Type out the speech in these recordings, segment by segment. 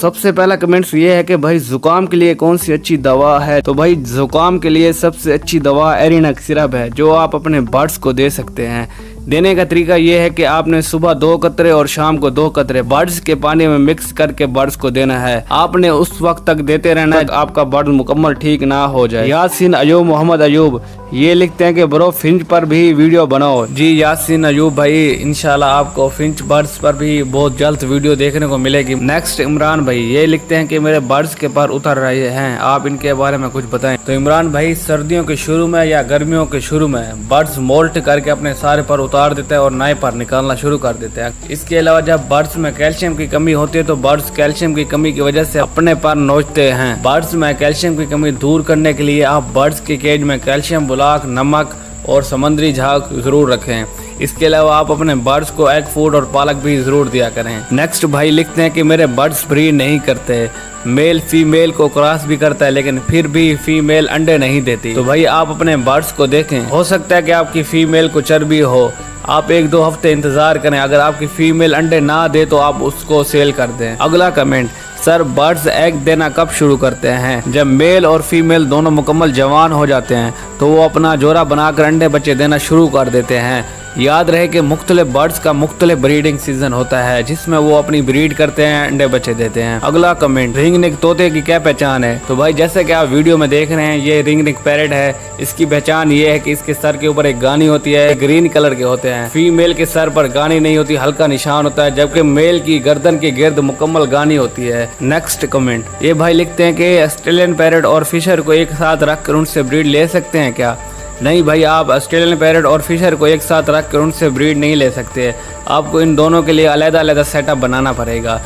सबसे पहला कमेंट्स ये है कि भाई जुकाम के लिए कौन सी अच्छी दवा है। तो भाई जुकाम के लिए सबसे अच्छी दवा एरिनक सिरप है, जो आप अपने बर्ड्स को दे सकते हैं। देने का तरीका ये है कि आपने सुबह 2 कतरे और शाम को 2 कतरे बर्ड्स के पानी में मिक्स करके बर्ड्स को देना है। आपने उस वक्त तक देते रहना है आपका बर्ड मुकम्मल ठीक ना हो जाए। यासीन अयूब मोहम्मद अयूब ये लिखते हैं कि ब्रो फिंच पर भी वीडियो बनाओ। जी यासीन अयूब भाई, इंशाल्लाह आपको फिंच बर्ड्स पर भी बहुत जल्द वीडियो देखने को मिलेगी। नेक्स्ट इमरान भाई ये लिखते हैं कि मेरे बर्ड्स के पर उतर रहे हैं, आप इनके बारे में कुछ बताएं। तो इमरान भाई, सर्दियों के शुरू में या गर्मियों के शुरू में बर्ड्स मोल्ट करके अपने सारे पर उतार देते हैं और नए पर निकालना शुरू कर देते हैं। इसके अलावा जब बर्ड्स में कैल्शियम की कमी होती है तो बर्ड्स कैल्शियम की कमी की वजह से अपने पर नोचते हैं। बर्ड्स में कैल्शियम की कमी दूर करने के लिए आप बर्ड्स के केज में कैल्शियम बुलाक, नमक और समुद्री झाग जरूर रखें। इसके अलावा आप अपने बर्ड्स को एग फूड और पालक भी जरूर दिया करें। नेक्स्ट भाई लिखते हैं कि मेरे बर्ड्स ब्रीड नहीं करते, मेल फीमेल को क्रॉस भी करता है लेकिन फिर भी फीमेल अंडे नहीं देती। तो भाई आप अपने बर्ड्स को देखें, हो सकता है कि आपकी फीमेल को चर्बी हो, आप 1-2 हफ्ते इंतजार करें। अगर आपकी फीमेल अंडे ना दे तो आप उसको सेल कर दें। अगला कमेंट, सर बर्ड्स एग देना कब शुरू करते हैं? जब मेल और फीमेल दोनों मुकम्मल जवान हो जाते हैं तो वो अपना जोड़ा बनाकर अंडे बच्चे देना शुरू कर देते हैं। याद रहे कि मुख्तलिफ बर्ड्स का मुख्तलिफ ब्रीडिंग सीजन होता है जिसमें वो अपनी ब्रीड करते हैं, अंडे बच्चे देते हैं। अगला कमेंट, रिंग नेक तोते की क्या पहचान है? तो भाई जैसे कि आप वीडियो में देख रहे हैं ये रिंग नेक पैरेट है। इसकी पहचान ये है कि इसके सर के ऊपर एक गानी होती है, ग्रीन कलर के होते हैं। फीमेल के सर पर गानी नहीं होती, हल्का निशान होता है, जबकि मेल की गर्दन के गिर्द मुकम्मल गानी होती है। नेक्स्ट कमेंट, ये भाई लिखते हैं कि ऑस्ट्रेलियन पैरेट और फिशर को एक साथ रख कर उनसे ब्रीड ले सकते हैं क्या? नहीं भाई, आप ऑस्ट्रेलियन पैरेट और फिशर को एक साथ रख कर उनसे ब्रीड नहीं ले सकते। आपको इन दोनों के लिए अलग-अलग सेटअप बनाना पड़ेगा।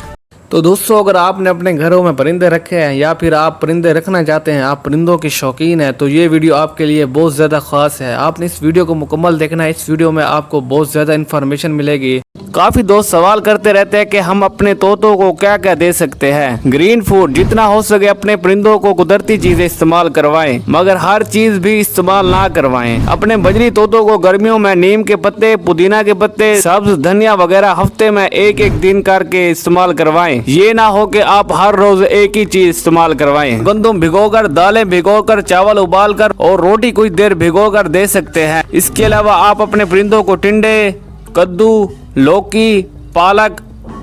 तो दोस्तों, अगर आपने अपने घरों में परिंदे रखे हैं या फिर आप परिंदे रखना चाहते हैं, आप परिंदों के शौकीन हैं, तो ये वीडियो आपके लिए बहुत ज़्यादा ख़ास है। आपने इस वीडियो को मुकम्मल देखना है। इस वीडियो में आपको बहुत ज़्यादा इन्फॉर्मेशन मिलेगी। काफ़ी दोस्त सवाल करते रहते हैं कि हम अपने तोतों को क्या क्या दे सकते हैं। ग्रीन फूड, जितना हो सके अपने परिंदों को कुदरती चीज़ें इस्तेमाल करवाएं, मगर हर चीज़ भी इस्तेमाल ना करवाएं। अपने बजरी तोतों को गर्मियों में नीम के पत्ते, पुदीना के पत्ते, सब्ज धनिया वगैरह हफ्ते में 1-1 दिन करके इस्तेमाल करवाएं। ये ना हो कि आप हर रोज एक ही चीज इस्तेमाल करवाएं। गंदम भिगोकर, दालें भिगोकर, चावल उबालकर और रोटी कुछ देर भिगोकर दे सकते हैं। इसके अलावा आप अपने परिंदों को टिंडे, कद्दू, लौकी, पालक,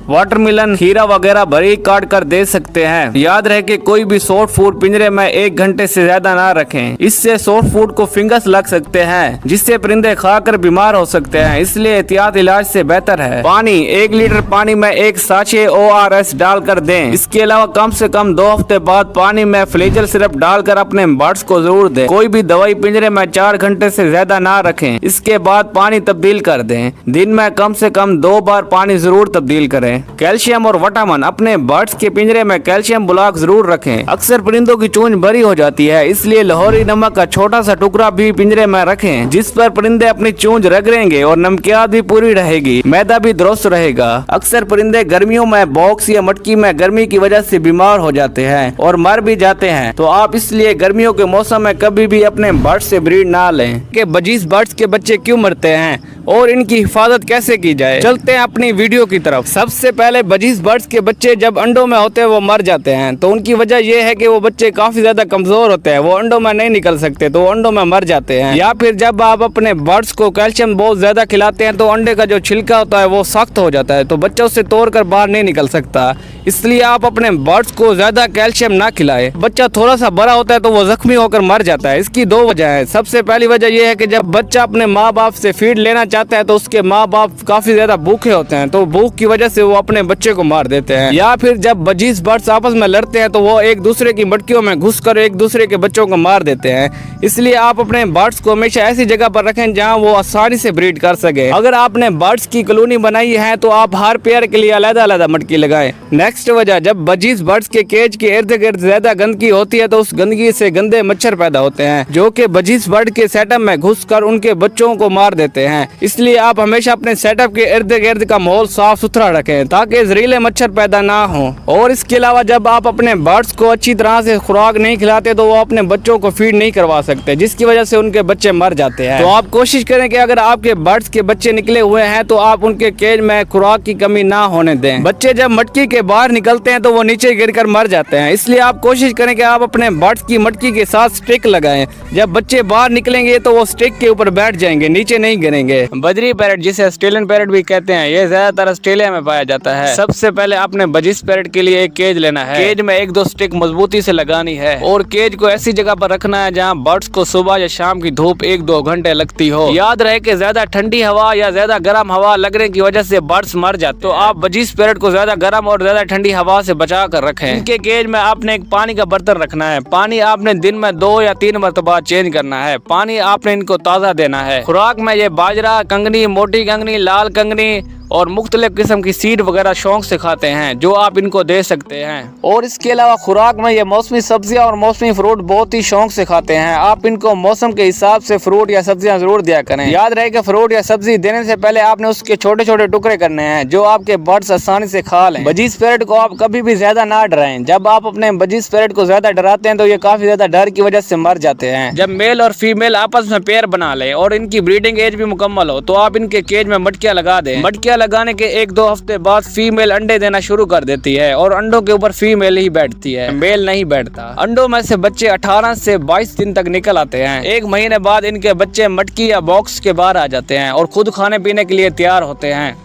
वाटरमेलन, खीरा वगैरह बारीक काट कर दे सकते हैं। याद रहे कि कोई भी सॉफ्ट फूड पिंजरे में 1 घंटे से ज्यादा ना रखें। इससे सॉफ्ट फूड को फिंगस लग सकते हैं जिससे परिंदे खाकर बीमार हो सकते हैं, इसलिए एहतियात इलाज से बेहतर है। पानी, 1 लीटर पानी में 1 साचे ORS डालकर दें। इसके अलावा कम से कम 2 हफ्ते बाद पानी में फ्लेजल सिरप डालकर अपने बर्ड्स को जरूर दें। कोई भी दवाई पिंजरे में 4 घंटे से ज्यादा ना रखें। इसके बाद पानी तब्दील कर दें। दिन में कम से कम 2 बार पानी जरूर तब्दील करें। कैल्शियम और विटामिन, अपने बर्ड्स के पिंजरे में कैल्शियम ब्लॉक जरूर रखें। अक्सर परिंदों की चोंच बड़ी हो जाती है, इसलिए लाहौरी नमक का छोटा सा टुकड़ा भी पिंजरे में रखें, जिस पर परिंदे अपनी चोंच रगड़ेंगे और नमकियात भी पूरी रहेगी, मैदा भी दुरुस्त रहेगा। अक्सर परिंदे गर्मियों में बॉक्स या मटकी में गर्मी की वजह से बीमार हो जाते हैं और मर भी जाते हैं। तो आप इसलिए गर्मियों के मौसम में कभी भी अपने बर्ड्स से ब्रीड ना लें। कि बजीज बर्ड्स के बच्चे क्यों मरते हैं और इनकी हिफाजत कैसे की जाए, चलते हैं अपनी वीडियो की तरफ। सबसे पहले बजीज बर्ड्स के बच्चे जब अंडों में होते हैं वो मर जाते हैं। तो उनकी वजह यह है कि वो बच्चे काफी ज्यादा कमजोर होते हैं, वो अंडों में नहीं निकल सकते, तो अंडों में मर जाते हैं। या फिर जब आप अपने बर्ड्स को कैल्शियम बहुत ज्यादा खिलाते हैं तो अंडे का जो छिलका होता है वो सख्त हो जाता है, तो बच्चा उससे तोड़कर बाहर नहीं निकल सकता। इसलिए आप अपने बर्ड्स को ज्यादा कैल्शियम ना खिलाएं। बच्चा थोड़ा सा बड़ा होता है तो वो जख्मी होकर मर जाता है। इसकी 2 वजह है। सबसे पहली वजह यह है कि जब बच्चा अपने माँ बाप से फीड लेना चाहता है तो उसके माँ बाप काफी ज्यादा भूखे होते हैं, तो भूख की वजह से वो अपने बच्चे को मार देते हैं। या फिर जब बजीज बर्ड्स आपस में लड़ते हैं तो वो एक दूसरे की मटकियों में घुसकर एक दूसरे के बच्चों को मार देते हैं। इसलिए आप अपने बर्ड्स को हमेशा ऐसी जगह पर रखें जहां वो आसानी से ब्रीड कर सके। अगर आपने बर्ड्स की कॉलोनी बनाई है तो आप हर पेयर के लिए अलग-अलग मटकी लगाएं। नेक्स्ट वजह, जब बजीज बर्ड्स के केज के इर्द गिर्द ज्यादा गंदगी होती है तो उस गंदगी से गंदे मच्छर पैदा होते हैं जो कि बजीज बर्ड के सेटअप में घुसकर उनके बच्चों को मार देते हैं। इसलिए आप हमेशा अपने सेटअप के इर्द गिर्द का माहौल साफ सुथरा रखें। दें ताकि जहरीले मच्छर पैदा ना हो। और इसके अलावा जब आप अपने बर्ड्स को अच्छी तरह से खुराक नहीं खिलाते तो वो अपने बच्चों को फीड नहीं करवा सकते, जिसकी वजह से उनके बच्चे मर जाते हैं। तो आप कोशिश करें कि अगर आपके बर्ड्स के बच्चे निकले हुए हैं तो आप उनके केज में खुराक की कमी ना होने दें। बच्चे जब मटकी के बाहर निकलते हैं तो वो नीचे गिरकर मर जाते हैं, इसलिए आप कोशिश करें कि आप अपने बर्ड्स की मटकी के साथ स्टिक लगाएं। जब बच्चे बाहर निकलेंगे तो वो स्टिक के ऊपर बैठ जाएंगे, नीचे नहीं गिरेंगे। बजरी पैरट, जिसे ऑस्ट्रेलियन पैरट भी कहते हैं, ये ज्यादातर ऑस्ट्रेलिया में पाया जाता है। सबसे पहले आपने बजिस पैरट के लिए एक केज लेना है। केज में 1-2 स्टिक मजबूती से लगानी है और केज को ऐसी जगह पर रखना है जहाँ बर्ड्स को सुबह या शाम की धूप 1-2 घंटे लगती हो। याद रहे कि ज्यादा ठंडी हवा या ज्यादा गर्म हवा लगने की वजह से बर्ड्स मर जाते, तो आप बजिस पैरट को ज्यादा गर्म और ज्यादा ठंडी हवा से बचा कर रखें। इनके केज में आपने एक पानी का बर्तन रखना है। पानी आपने दिन में 2 या 3 मरतबा चेंज करना है। पानी आपने इनको ताज़ा देना है। खुराक में ये बाजरा, कंगनी, मोटी कंगनी, लाल कंगनी और मुख्तलिफ किस्म की सीड वगैरह शौक से खाते हैं, जो आप इनको दे सकते हैं। और इसके अलावा खुराक में ये मौसमी सब्जियां और मौसमी फ्रूट बहुत ही शौक से खाते हैं। आप इनको मौसम के हिसाब से फ्रूट या सब्जियां जरूर दिया करें। याद रहे कि फ्रूट या सब्जी देने से पहले आपने उसके छोटे छोटे टुकड़े करने हैं जो आपके बर्ड्स आसानी से खा लें। बजीज पैरट को आप कभी भी ज्यादा ना डराएं। जब आप अपने बजीज पैरट को ज्यादा डराते हैं तो ये काफी ज्यादा डर की वजह से मर जाते हैं। जब मेल और फीमेल आपस में पेयर बना ले और इनकी ब्रीडिंग एज भी मुकम्मल हो तो आप इनके केज में मटकियां लगा दें। मटकियां लगाने के 1-2 हफ्ते बाद फीमेल अंडे देना शुरू कर देती है और अंडों के ऊपर फीमेल ही बैठती है, मेल नहीं बैठता। अंडों में से बच्चे 18 से 22 दिन तक निकल आते हैं। 1 महीने बाद इनके बच्चे मटकी या बॉक्स के बाहर आ जाते हैं और खुद खाने पीने के लिए तैयार होते हैं।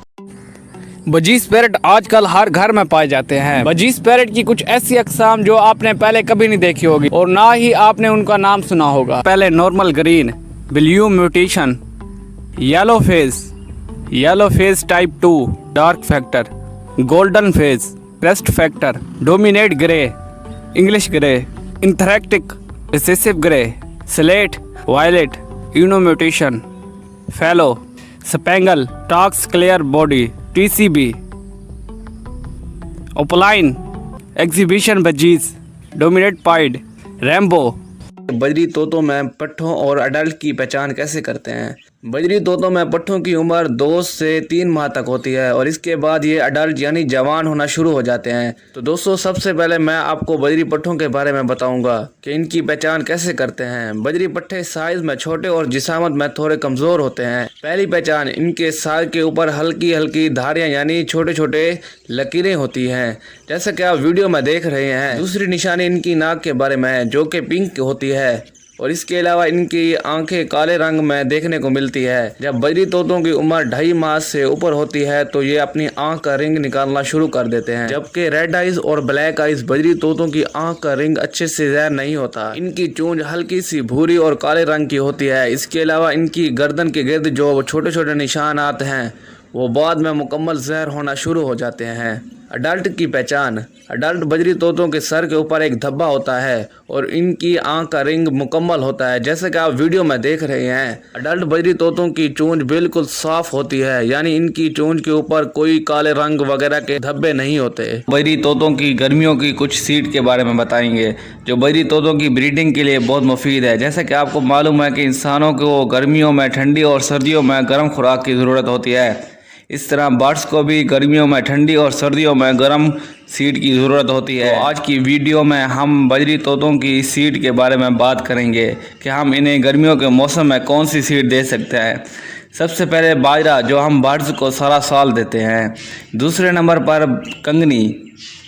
बजीज पैरट आजकल हर घर में पाए जाते हैं। बजीज पैरट की कुछ ऐसी अकसाम जो आपने पहले कभी नहीं देखी होगी और ना ही आपने उनका नाम सुना होगा। पहले normal green, blue mutation, yellow face type 2, dark factor, golden face, crest factor, dominant grey, English grey, anthracite, recessive grey, slate, violet, ino mutation, fallow, spangle, Texas clear body, TCB, opaline, exhibition budgies, dominant pied, rainbow. बजरी तोतों में पट्ठों और adult की पहचान कैसे करते हैं? बजरी तोतों में पट्ठों की उम्र 2 से 3 माह तक होती है और इसके बाद ये अडल्ट यानी जवान होना शुरू हो जाते हैं। तो दोस्तों, सबसे पहले मैं आपको बजरी पट्ठों के बारे में बताऊंगा कि इनकी पहचान कैसे करते हैं। बजरी पट्ठे साइज में छोटे और जिसामत में थोड़े कमजोर होते हैं। पहली पहचान, इनके साल के ऊपर हल्की हल्की धारियां यानी छोटे छोटे लकीरें होती हैं, जैसा कि आप वीडियो में देख रहे हैं। दूसरी निशानी इनकी नाक के बारे में है, जो कि पिंक होती है और इसके अलावा इनकी आंखें काले रंग में देखने को मिलती है। जब बजरी तोतों की उम्र 2.5 माह से ऊपर होती है तो ये अपनी आंख का रिंग निकालना शुरू कर देते हैं, जबकि रेड आइज और ब्लैक आइज बजरी तोतों की आंख का रिंग अच्छे से ज़ाहिर नहीं होता। इनकी चोंच हल्की सी भूरी और काले रंग की होती है। इसके अलावा इनकी गर्दन के गिर्द जो छोटे छोटे निशान आते हैं वो बाद में मुकम्मल ज़ाहिर होना शुरू हो जाते हैं। अडल्ट की पहचान, अडल्ट बजरी तोतों के सर के ऊपर एक धब्बा होता है और इनकी आंख का रिंग मुकम्मल होता है, जैसे कि आप वीडियो में देख रहे हैं। अडल्ट बजरी तोतों की चोंच बिल्कुल साफ होती है, यानी इनकी चोंच के ऊपर कोई काले रंग वगैरह के धब्बे नहीं होते। बजरी तोतों की गर्मियों की कुछ सीड के बारे में बताएंगे जो बजरी तोतों की ब्रीडिंग के लिए बहुत मुफीद है। जैसा कि आपको मालूम है कि इंसानों को गर्मियों में ठंडी और सर्दियों में गर्म खुराक की ज़रूरत होती है, इस तरह बर्ड्स को भी गर्मियों में ठंडी और सर्दियों में गर्म सीड की ज़रूरत होती है। तो आज की वीडियो में हम बजरी तोतों की सीड के बारे में बात करेंगे कि हम इन्हें गर्मियों के मौसम में कौन सी सीड दे सकते हैं। सबसे पहले बाजरा, जो हम बर्ड्स को सारा साल देते हैं। दूसरे नंबर पर कंगनी।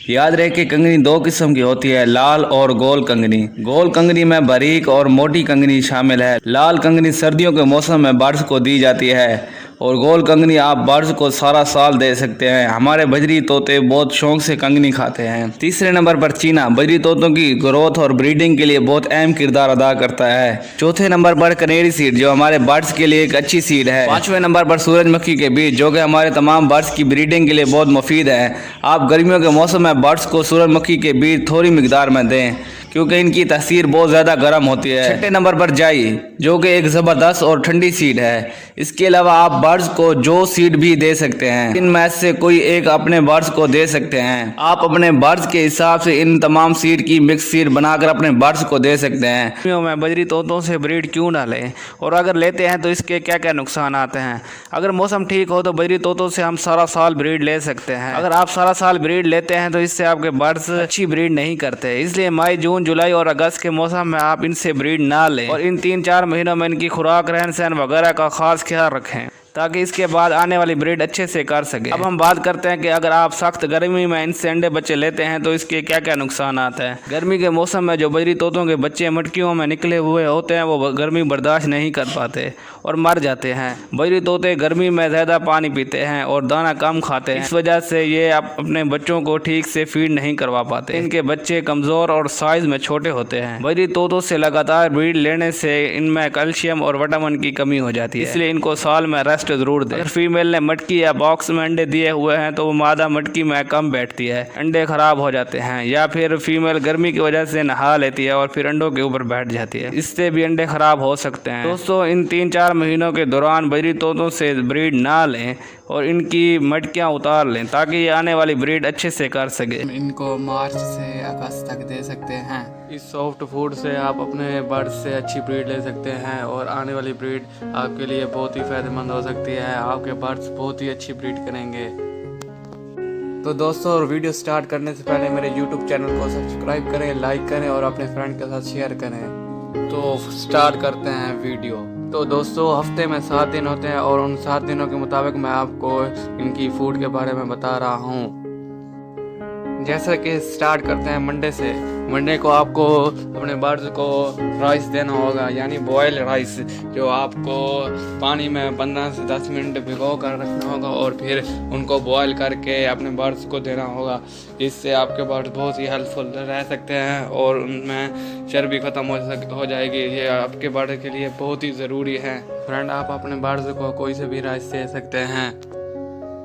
याद रहे कि कंगनी 2 किस्म की होती है, लाल और गोल कंगनी। गोल कंगनी में बारीक और मोटी कंगनी शामिल है। लाल कंगनी सर्दियों के मौसम में बर्ड्स को दी जाती है और गोल कंगनी आप बर्ड्स को सारा साल दे सकते हैं। हमारे बजरी तोते बहुत शौक से कंगनी खाते हैं। तीसरे नंबर पर चीना, बजरी तोतों की ग्रोथ और ब्रीडिंग के लिए बहुत अहम किरदार अदा करता है। चौथे नंबर पर कनेरी सीड, जो हमारे बर्ड्स के लिए एक अच्छी सीड है। 5वें नंबर पर सूरजमुखी के बीज, जो कि हमारे तमाम बर्ड्स की ब्रीडिंग के लिए बहुत मुफीद है। आप गर्मियों के मौसम में बर्ड्स को सूरजमुखी के बीज थोड़ी मिकदार में दें क्योंकि इनकी तासीर बहुत ज़्यादा गर्म होती है। छठे नंबर पर जाई, जो कि एक ज़बरदस्त और ठंडी सीड है। इसके अलावा आप बर्ड्स को जो सीड भी दे सकते हैं, इनमें से कोई एक अपने बर्ड्स को दे सकते हैं। आप अपने बर्ड्स के हिसाब से इन तमाम सीड की मिक्स सीड बनाकर अपने बर्ड्स को दे सकते हैं। मैं बजरी तोतों से ब्रीड क्यों ना लें, और अगर लेते हैं तो इसके क्या क्या नुकसान आते हैं। अगर मौसम ठीक हो तो बजरी तोतों से हम सारा साल ब्रीड ले सकते हैं। अगर आप सारा साल ब्रीड लेते हैं तो इससे आपके बर्ड्स अच्छी ब्रीड नहीं करते, इसलिए मई, जून, जुलाई और अगस्त के मौसम में आप इनसे ब्रीड ना लें और इन 3-4 महीनों में इनकी खुराक, रहन सहन वगैरह का खास ख्याल रखें ताकि इसके बाद आने वाली ब्रीड अच्छे से कर सके। अब हम बात करते हैं कि अगर आप सख्त गर्मी में इनसे अंडे बच्चे लेते हैं तो इसके क्या क्या नुकसान आते हैं। गर्मी के मौसम में जो बजरी तोतों के बच्चे मटकियों में निकले हुए होते हैं वो गर्मी बर्दाश्त नहीं कर पाते और मर जाते हैं। बजरी तोते गर्मी में ज़्यादा पानी पीते हैं और दाना कम खाते हैं, इस वजह से ये अपने बच्चों को ठीक से फीड नहीं करवा पाते। इनके बच्चे कमज़ोर और साइज़ में छोटे होते हैं। बजरी तोतों से लगातार ब्रीड लेने से इनमें कैल्शियम और विटामिन की कमी हो जाती है, इसलिए इनको साल में रेस्ट जरूर दें। अगर फीमेल ने मटकी या बॉक्स में अंडे दिए हुए हैं तो वो मादा मटकी में कम बैठती है, अंडे खराब हो जाते हैं, या फिर फीमेल गर्मी की वजह से नहा लेती है और फिर अंडों के ऊपर बैठ जाती है, इससे भी अंडे खराब हो सकते हैं। दोस्तों, इन 3-4 महीनों के दौरान बजरी तोतों से ब्रीड ना लें और इनकी मटकियां उतार लें ताकि ये आने वाली ब्रीड अच्छे से कर सके। इनको मार्च से अगस्त तक दे सकते हैं। इस सॉफ्ट फूड से आप अपने बर्ड्स से अच्छी ब्रीड ले सकते हैं और आने वाली ब्रीड आपके लिए बहुत ही फ़ायदेमंद हो सकती है। आपके बर्ड्स बहुत ही अच्छी ब्रीड करेंगे। तो दोस्तों, वीडियो स्टार्ट करने से पहले मेरे YouTube चैनल को सब्सक्राइब करें, लाइक करें और अपने फ्रेंड के साथ शेयर करें। तो स्टार्ट करते हैं वीडियो। तो दोस्तों, हफ्ते में 7 दिन होते हैं और उन 7 दिनों के मुताबिक मैं आपको इनकी फूड के बारे में बता रहा हूँ। जैसा कि स्टार्ट करते हैं मंडे से। मंडे को आपको अपने बर्ड्स को राइस देना होगा, यानी बॉयल राइस, जो आपको पानी में 15 से 10 मिनट भिगो कर रखना होगा और फिर उनको बॉयल करके अपने बर्ड्स को देना होगा। इससे आपके बर्ड्स बहुत ही हेल्पफुल रह सकते हैं और उनमें चर्बी ख़त्म हो जाएगी। ये आपके बर्ड के लिए बहुत ही ज़रूरी है। फ्रेंड, आप अपने बर्ड्स को कोई से भी राइस दे सकते हैं।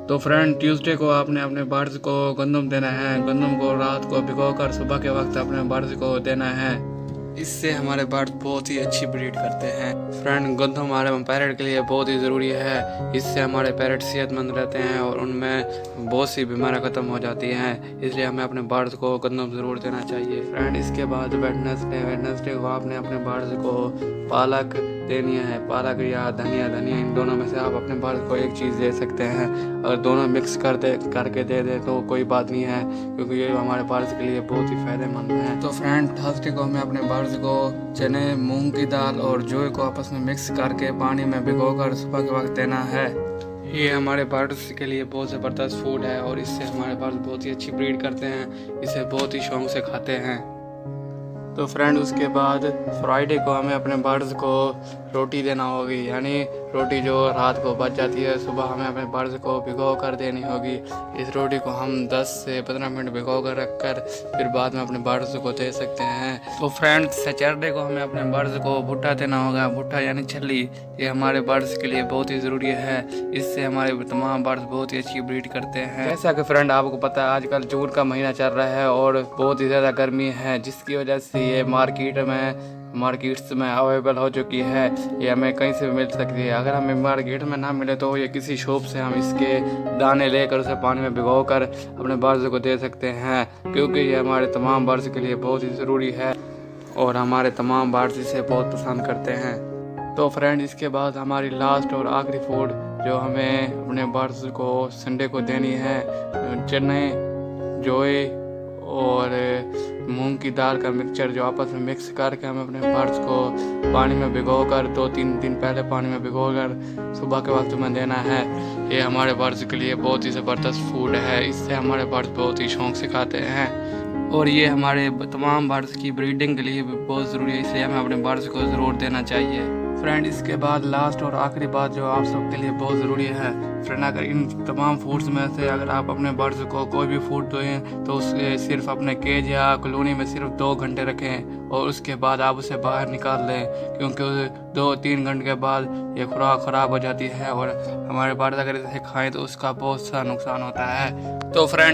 तो फ्रेंड, ट्यूसडे को आपने अपने बर्ड्स को गंदम देना है। गंदम को रात को भिगोकर सुबह के वक्त अपने बर्ड्स को देना है। इससे हमारे बर्ड्स बहुत ही अच्छी ब्रीड करते हैं। फ्रेंड, गंदम हमारे पैरट के लिए बहुत ही ज़रूरी है। इससे हमारे पैरट सेहतमंद रहते हैं और उनमें बहुत सी बीमारियां ख़त्म हो जाती हैं, इसलिए हमें अपने बर्ड्स को गंदम ज़रूर देना चाहिए। फ्रेंड, इसके बाद वेडनेसडे को आपने अपने बर्ड्स को पालक देनी है। पालक या धनिया, इन दोनों में से आप अपने बर्ड्स को एक चीज़ दे सकते हैं। अगर दोनों मिक्स करके दे दे तो कोई बात नहीं है, क्योंकि ये हमारे बर्ड्स के लिए बहुत ही फ़ायदेमंद है। तो फ्रेंड, थर्सडे को हमें अपने बर्ड्स को चने, मूंग की दाल और जोए को आपस में मिक्स करके पानी में भिगोकर सुबह के वक्त देना है। ये हमारे बर्ड्स के लिए बहुत ज़बरदस्त फूड है और इससे हमारे बर्ड्स बहुत ही अच्छी ब्रीड करते हैं। इसे बहुत ही शौक से खाते हैं। तो फ्रेंड, उसके बाद फ्राइडे को हमें अपने बर्ड्स को रोटी देना होगी, यानी रोटी जो रात को बच जाती है, सुबह हमें अपने बर्ड्स को भिगो कर देनी होगी। इस रोटी को हम 10 से 15 मिनट भिगो कर रख कर फिर बाद में अपने बर्ड्स को दे सकते हैं। तो फ्रेंड, सैटरडे को हमें अपने बर्ड्स को भुट्टा देना होगा। भुट्टा यानी छल्ली, ये हमारे बर्ड्स के लिए बहुत ही ज़रूरी है। इससे हमारे तमाम बर्ड्स बहुत ही अच्छी ब्रीड करते हैं। जैसा कि फ्रेंड आपको पता है, आजकल जून का महीना चल रहा है और बहुत ही ज़्यादा गर्मी है, जिसकी वजह से ये मार्केट्स में अवेलेबल हो चुकी है। ये हमें कहीं से भी मिल सकती है। अगर हमें मार्केट में ना मिले तो ये किसी शॉप से हम इसके दाने लेकर उसे पानी में भिगोकर अपने बर्ड्स को दे सकते हैं, क्योंकि ये हमारे तमाम बर्ड्स के लिए बहुत ही ज़रूरी है और हमारे तमाम बर्ड्स इसे बहुत पसंद करते हैं। तो फ्रेंड, इसके बाद हमारी लास्ट और आखिरी फूड जो हमें अपने बर्ड्स को संडे को देनी है, चने, जोए और मूंग की दाल का मिक्सचर, जो आपस में मिक्स करके हमें अपने बर्ड्स को पानी में भिगोकर 2-3 दिन पहले पानी में भिगोकर सुबह के वक्त में देना है। ये हमारे बर्ड्स के लिए बहुत ही ज़बरदस्त फूड है। इससे हमारे बर्ड्स बहुत ही शौक से खाते हैं और ये हमारे तमाम बर्ड्स की ब्रीडिंग के लिए भी बहुत ज़रूरी है, इसलिए हमें अपने बर्ड्स को ज़रूर देना चाहिए। फ्रेंड, इसके बाद लास्ट और आखिरी बात जो आप सबके लिए बहुत ज़रूरी है। फ्रेंड, अगर इन तमाम फूड्स में से अगर आप अपने बर्ड्स को कोई भी फूड दें तो उसे सिर्फ अपने केज या कॉलोनी में सिर्फ 2 घंटे रखें और उसके बाद आप उसे बाहर निकाल लें, क्योंकि 2-3 घंटे के बाद ये खुराक ख़राब हो जाती है और हमारे बर्ड्स अगर इसे खाएँ तो उसका बहुत सा नुकसान होता है। तो फ्रेंड,